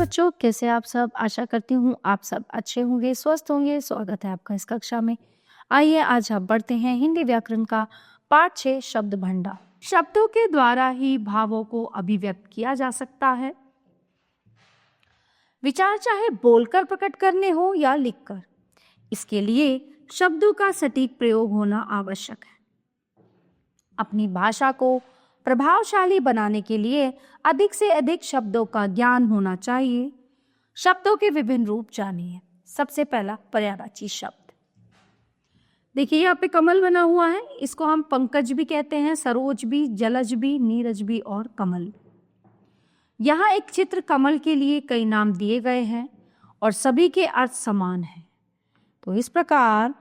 बच्चों, कैसे आप सब। आशा करती हूँ आप सब अच्छे होंगे, स्वस्थ होंगे। स्वागत है आपका इस कक्षा में। आइए आज हम पढ़ते हैं हिंदी व्याकरण का पाठ 6 शब्द भंडार। शब्दों के द्वारा ही भावों को अभिव्यक्त किया जा सकता है। विचार चाहे बोलकर प्रकट करने हो या लिखकर, इसके लिए शब्दों का सटीक प्रयोग होना आवश्यक है। अपनी भाषा को प्रभावशाली बनाने के लिए अधिक से अधिक शब्दों का ज्ञान होना चाहिए। शब्दों के विभिन्न रूप जानिए। सबसे पहला पर्यायवाची शब्द। देखिए यहाँ पे कमल बना हुआ है, इसको हम पंकज भी कहते हैं, सरोज भी, जलज भी, नीरज भी और कमल। यहाँ एक चित्र कमल के लिए कई नाम दिए गए हैं और सभी के अर्थ समान हैं। तो इस प्रकार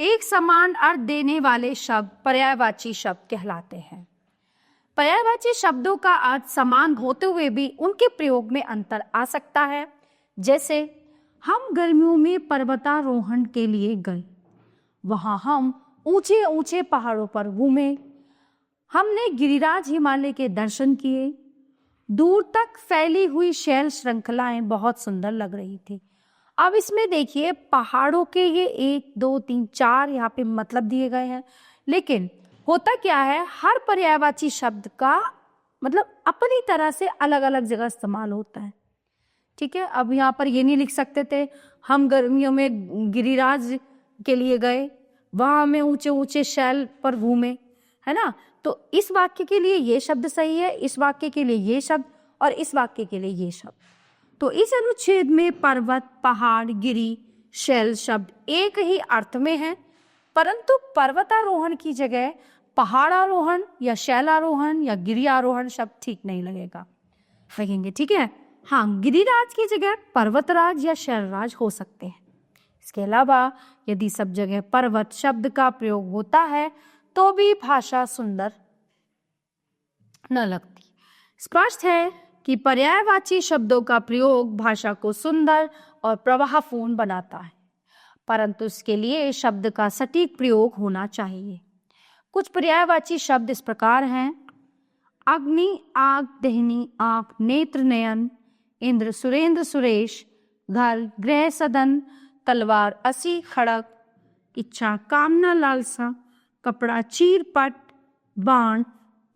एक समान अर्थ देने वाले शब्द पर्यायवाची शब्द कहलाते हैं। पर्यायवाची शब्दों का अर्थ समान होते हुए भी उनके प्रयोग में अंतर आ सकता है। जैसे हम गर्मियों में पर्वतारोहण के लिए गए, वहां हम ऊंचे ऊंचे पहाड़ों पर घूमे, हमने गिरिराज हिमालय के दर्शन किए। दूर तक फैली हुई शैल श्रृंखलाएं बहुत सुंदर लग रही थी। अब इसमें देखिए पहाड़ों के ये 1 2 3 4 यहाँ पे मतलब दिए गए हैं, लेकिन होता क्या है, हर पर्यायवाची शब्द का मतलब अपनी तरह से अलग अलग जगह इस्तेमाल होता है। ठीक है, अब यहाँ पर ये नहीं लिख सकते थे हम गर्मियों में गिरिराज के लिए गए, वहां हमें ऊंचे ऊंचे शैल पर घूमे, है ना। तो इस वाक्य के लिए ये शब्द सही है, इस वाक्य के लिए ये शब्द और इस वाक्य के लिए ये शब्द। तो इस अनुच्छेद में पर्वत, पहाड़, गिरी, शैल शब्द एक ही अर्थ में है, परंतु पर्वतारोहण की जगह पहाड़ारोहण या शैलारोहण या गिरियारोहण शब्द ठीक नहीं लगेंगे। ठीक है, हाँ, गिरिराज की जगह पर्वतराज या शैलराज हो सकते हैं। इसके अलावा यदि सब जगह पर्वत शब्द का प्रयोग होता है तो भी भाषा सुंदर न लगती। स्पष्ट है कि पर्यायवाची शब्दों का प्रयोग भाषा को सुंदर और प्रवाहपूर्ण बनाता है, परंतु इसके लिए शब्द का सटीक प्रयोग होना चाहिए। कुछ पर्यायवाची शब्द इस प्रकार हैं: अग्नि, आग, देहनी, आंख, नेत्र, नयन, इंद्र, सुरेंद्र, सुरेश, घर, गृह, सदन, तलवार, असी, खड़ग, इच्छा, कामना, लालसा, कपड़ा, चीर, पट, बाण,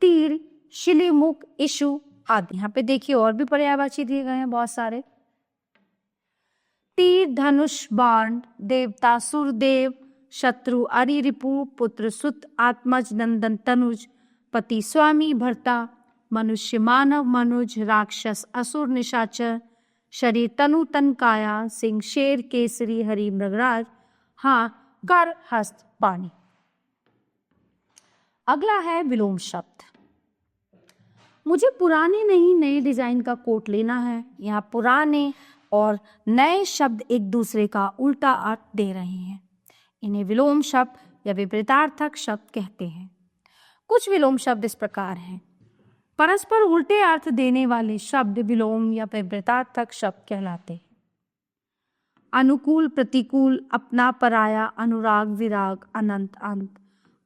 तीर, शिलीमुख, इशु आदि। यहाँ पे देखिए और भी पर्यायवाची दिए गए हैं बहुत सारे। तीर, धनुष, बाण, देवता, सुरदेव, शत्रु, अरि, रिपु, पुत्र, सुत, आत्मज, नंदन, तनुज, पति, स्वामी, भर्ता, मनुष्य, मानव, मनुज, राक्षस, असुर, निशाचर, शरीर, तनु, तन, काया, सिंह, शेर, केसरी, हरि, मृगराज, हाँ, कर, हस्त, पानी। अगला है विलोम शब्द। मुझे पुराने नहीं नए डिजाइन का कोट लेना है। यहाँ पुराने और नए शब्द एक दूसरे का उल्टा अर्थ दे रहे हैं। इन्हें विलोम शब्द या विपरीतार्थक शब्द कहते हैं। कुछ विलोम शब्द इस प्रकार हैं: परस्पर उल्टे अर्थ देने वाले शब्द विलोम या विपरीतार्थक शब्द कहलाते हैं। अनुकूल, प्रतिकूल, अपना, पराया, अनुराग, विराग, अनंत, अंत,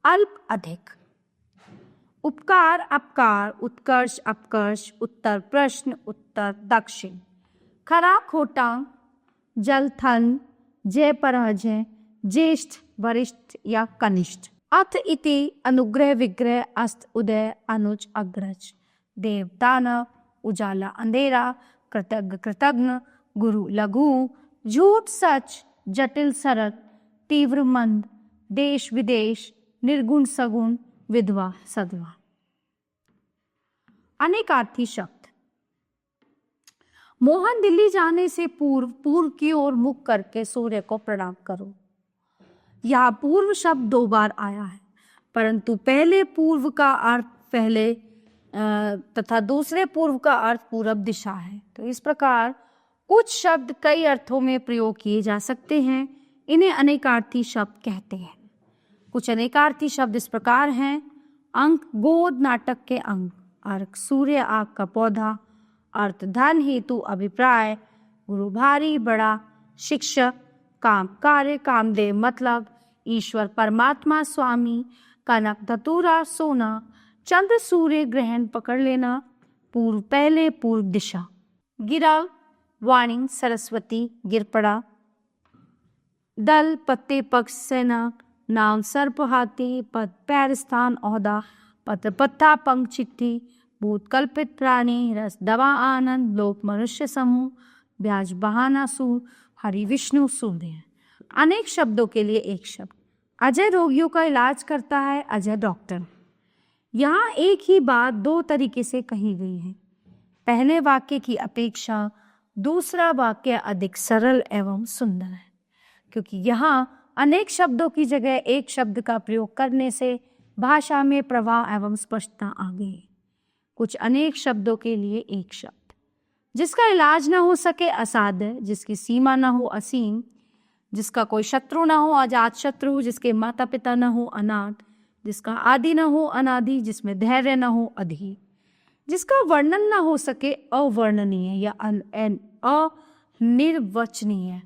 अल्प, अधिक। उपकार, अपकार, उत्कर्ष, अपकर्ष, उत्तर, प्रश्न, उत्तर, दक्षिण। खरा, खोटा, जल, थल, जय, पराजय, ज्येष्ठ, वरिष्ठ या कनिष्ठ। अथ, इति, अनुग्रह, विग्रह, अस्त, उदय, अनुज, अग्रज। देव, दानव, उजाला, अंधेरा, कृतज्ञ, कृतघ्न, गुरु, लघु, झूठ, सच, जटिल, सरल, तीव्र, मंद, देश, विदेश, निर्गुण, सगुण, विधवा, सधवा। अनेकार्थी शब्द। मोहन, दिल्ली जाने से पूर्व की ओर मुख करके सूर्य को प्रणाम करो। यह पूर्व शब्द 2 बार आया है, परंतु पहले पूर्व का अर्थ पहले तथा दूसरे पूर्व का अर्थ पूरब दिशा है। तो इस प्रकार कुछ शब्द कई अर्थों में प्रयोग किए जा सकते हैं। इन्हें अनेकार्थी शब्द कहते हैं। कुछ अनेकार्थी शब्द इस प्रकार हैं: अंक, गोद, नाटक के अंक, अर्क, सूर्य, आग का पौधा, अर्थ, धन, हेतु, अभिप्राय, गुरु, भारी, बड़ा, शिक्षक, काम, कार्य, कामदेव, मतलब, ईश्वर, परमात्मा, स्वामी, कनक, धतूरा, सोना, चंद्र, सूर्य, ग्रहण, पकड़ लेना, पूर्व, पहले, पूर्व दिशा। गिरा, वाणी, सरस्वती, गिर पड़ा। दल, पत्ते, पक्ष, सेना, नाम, सर्प, हाथी, पद, पैर, स्थान, ओहदा, पत्र, पत्ता, पंख, चिट्ठी, भूत, कल्पित प्राणी, रस, दवा, आनंद, लोक, मनुष्य समूह, ब्याज, बहाना, सूर, हरि, विष्णु, सूर्य। अनेक शब्दों के लिए एक शब्द। अजय रोगियों का इलाज करता है, अजय डॉक्टर। यहाँ एक ही बात दो तरीके से कही गई है। पहले वाक्य की अपेक्षा दूसरा वाक्य अधिक सरल एवं सुंदर है, क्योंकि यहाँ अनेक शब्दों की जगह एक शब्द का प्रयोग करने से भाषा में प्रवाह एवं स्पष्टता आ गई। कुछ अनेक शब्दों के लिए एक शब्द। जिसका इलाज न हो सके, असाध्य। जिसकी सीमा न हो, असीम। जिसका कोई शत्रु न हो, अजात शत्रु। जिसके माता पिता न हो, अनाथ। जिसका आदि न हो, अनादि। जिसमें धैर्य न हो, अधीर। जिसका वर्णन न हो सके, अवर्णनीय या अनिर्वचनीय।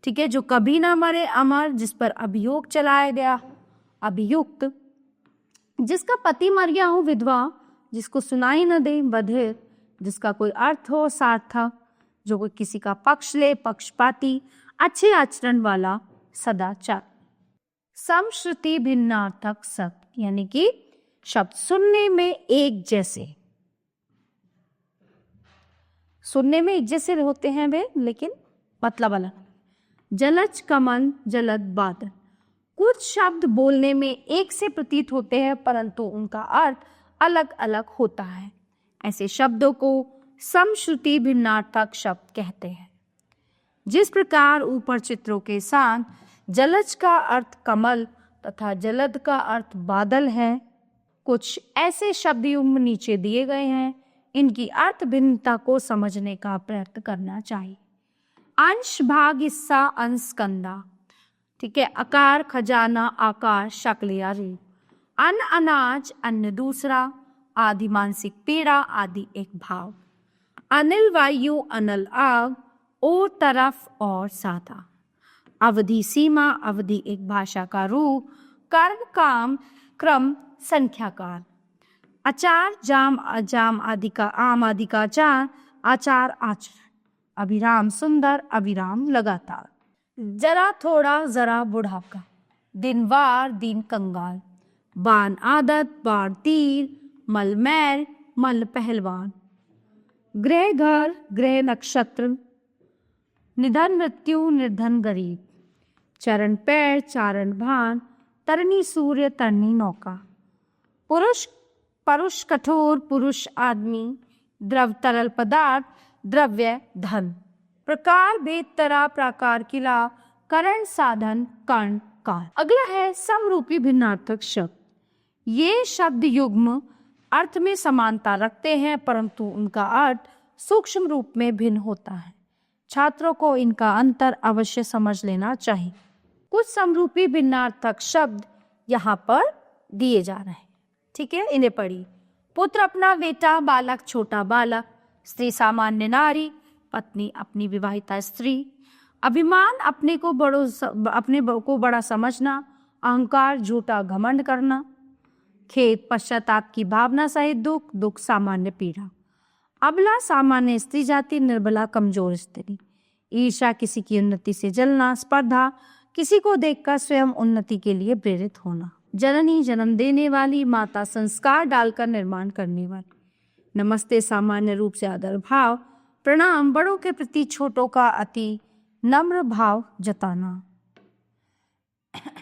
ठीक है, जो कभी ना मरे, अमर। जिस पर अभियोग चलाया गया, अभियुक्त। जिसका पति मर गया हो, विधवा। जिसको सुनाई न दे, बधिर। जिसका कोई अर्थ हो, सार्थक। जो कोई किसी का पक्ष ले, पक्षपाती। अच्छे आचरण वाला, सदाचार। समश्रुति भिन्नार्थक शब्द, यानी कि शब्द सुनने में एक जैसे। सुनने में एक जैसे होते हैं वे, लेकिन मतलब अलग। जलज, कमल, जलद, बादल। कुछ शब्द बोलने में एक से प्रतीत होते हैं, परंतु उनका अर्थ अलग अलग होता है। ऐसे शब्दों को समश्रुति भिन्नार्थक शब्द कहते हैं। जिस प्रकार ऊपर चित्रों के साथ जलज का अर्थ कमल तथा जलद का अर्थ बादल है, कुछ ऐसे शब्द युग्म नीचे दिए गए हैं। इनकी अर्थ भिन्नता को समझने का प्रयत्न करना चाहिए। अंश, भाग, हिस्सा, अंश, कंधा। ठीक है, आकार, खजाना, आकार, शक्ल या रूप। अन्न, अनाज, अन्न दूसरा। आदि, मानसिक पीड़ा, आदि एक भाव। अनिल, वायु, अनल, आग। और तरफ और सादा। अवधि, सीमा, अवधि एक भाषा का रूप। कर्ण, काम, क्रम, संख्याकार। अचार, जाम, अजाम आदि का आम आदि का आचार, आचार, आचरण। अभिराम, सुंदर, अभिराम लगातार। जरा, थोड़ा, जरा, बुढ़ापा। दिनवार, दिन, कंगाल। बाण, आदत, बाण, तीर। मल, मैल, मल, पहलवान। ग्रह, घर, ग्रह, नक्षत्र। निधन, मृत्यु, निर्धन, गरीब। चरण, पैर, चारण, भान। तरनी, सूर्य, तरनी, नौका। पुरुष, परुष, कठोर, पुरुष, आदमी। द्रव, तरल पदार्थ, द्रव्य, धन। प्रकार, भेद, तरह, प्राकार, किला। करण, साधन, कर्ण, काल। अगला है समरूपी भिन्नार्थक शब्द। ये शब्द युग्म अर्थ में समानता रखते हैं, परंतु उनका अर्थ सूक्ष्म रूप में भिन्न होता है। छात्रों को इनका अंतर अवश्य समझ लेना चाहिए। कुछ समरूपी भिन्नार्थक शब्द यहाँ पर दिए जा रहे हैं। ठीक है, इन्हें पढ़िए। पुत्र, अपना बेटा। बालक, छोटा बालक। स्त्री, सामान्य नारी। पत्नी, अपनी विवाहिता स्त्री। अभिमान, अपने को बड़ा समझना। अहंकार, झूठा घमंड करना। खेद, पश्चाताप की भावना सहित दुख। दुख, सामान्य पीड़ा। अबला, सामान्य स्त्री जाति। निर्बला, कमजोर स्त्री। ईर्ष्या, किसी की उन्नति से जलना। स्पर्धा, किसी को देखकर स्वयं उन्नति के लिए प्रेरित होना। जननी, जन्म देने वाली। माता, संस्कार डालकर निर्माण करने वाली। नमस्ते, सामान्य रूप से आदर भाव। प्रणाम, बड़ों के प्रति छोटों का अति नम्र भाव जताना।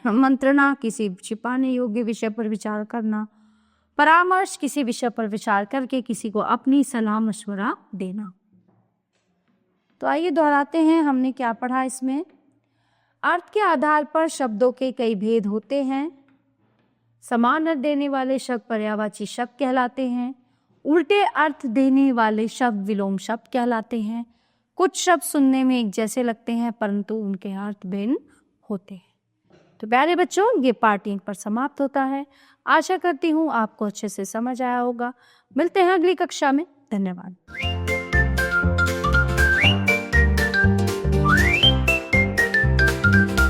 मंत्रणा, किसी छिपाने योग्य विषय पर विचार करना। परामर्श, किसी विषय पर विचार करके किसी को अपनी सलाह मशवरा देना। तो आइए दोहराते हैं हमने क्या पढ़ा इसमें। अर्थ के आधार पर शब्दों के कई भेद होते हैं। समान अर्थ देने वाले शब्द पर्यायवाची शब्द कहलाते हैं। उल्टे अर्थ देने वाले शब्द विलोम शब्द कहलाते हैं। कुछ शब्द सुनने में एक जैसे लगते हैं, परंतु उनके अर्थ भिन्न होते हैं। तो प्यारे बच्चों, ये पार्ट यहीं पर समाप्त होता है। आशा करती हूँ आपको अच्छे से समझ आया होगा। मिलते हैं अगली कक्षा में। धन्यवाद।